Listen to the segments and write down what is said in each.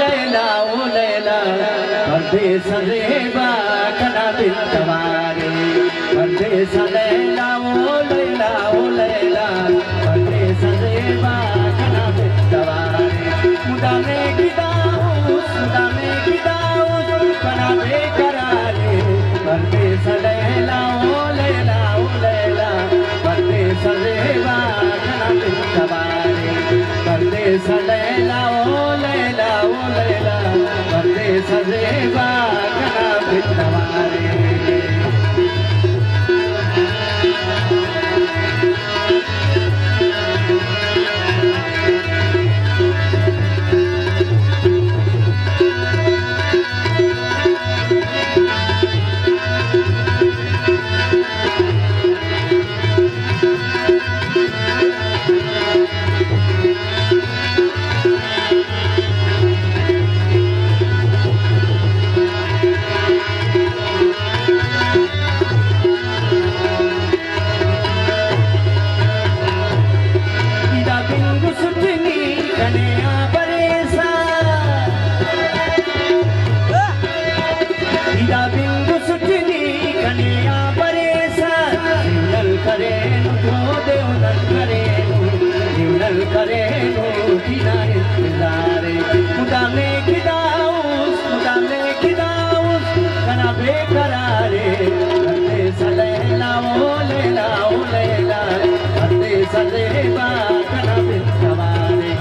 लैला ओ लैला परदेस रेबा कना बिन तवारे परदेस लैला ओ लैला परदेस रेबा कना बिन तवारे मुदाने गिदाऊस कना बेकरारे परदेस लैला ओ लैला परदेस रेबा कना बिन तवारे परदेस लैला ओ लैला परदेस रेबा कना बिन तवारे मुदाने गिदाऊस कना बेकरारे परदेस लैला ओ लैला परदेस रेबा कना बिन तवारे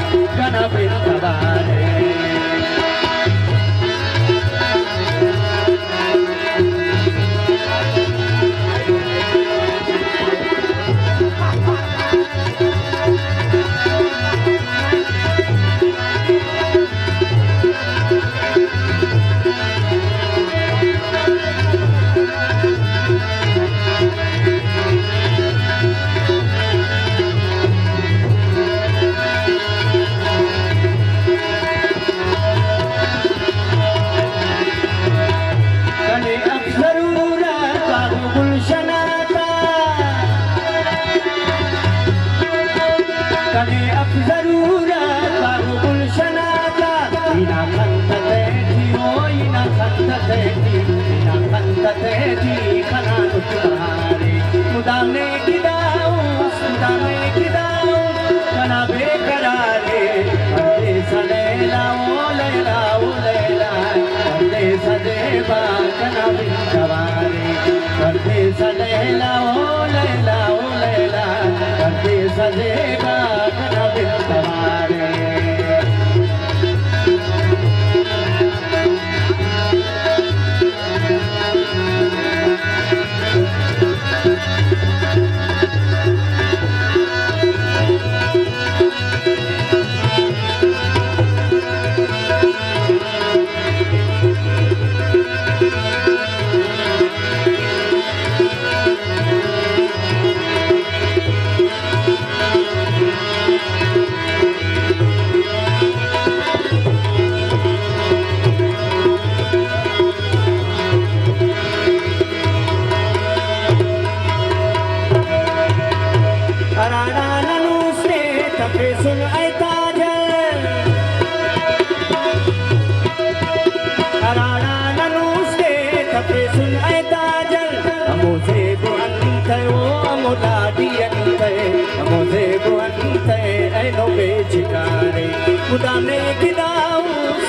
मुदाने गिदाऊस कना बेकरारे परदेस लैला ओ लैला परदेस रेबा कना बिन तवारे परदेस लैला ओ लैला परदेस रेबा कना बिन तवारे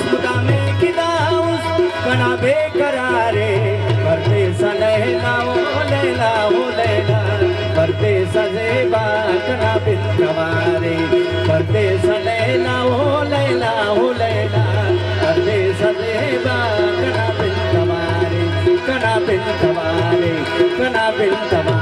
मुदाने गिदाऊस कना बेकरारे परदेस लैला ओ लैला परदेस रेबा कना बिन तवारे परदेस लैला ओ लैला परदेस रेबा कना बिन तवारे कना बिन तवारे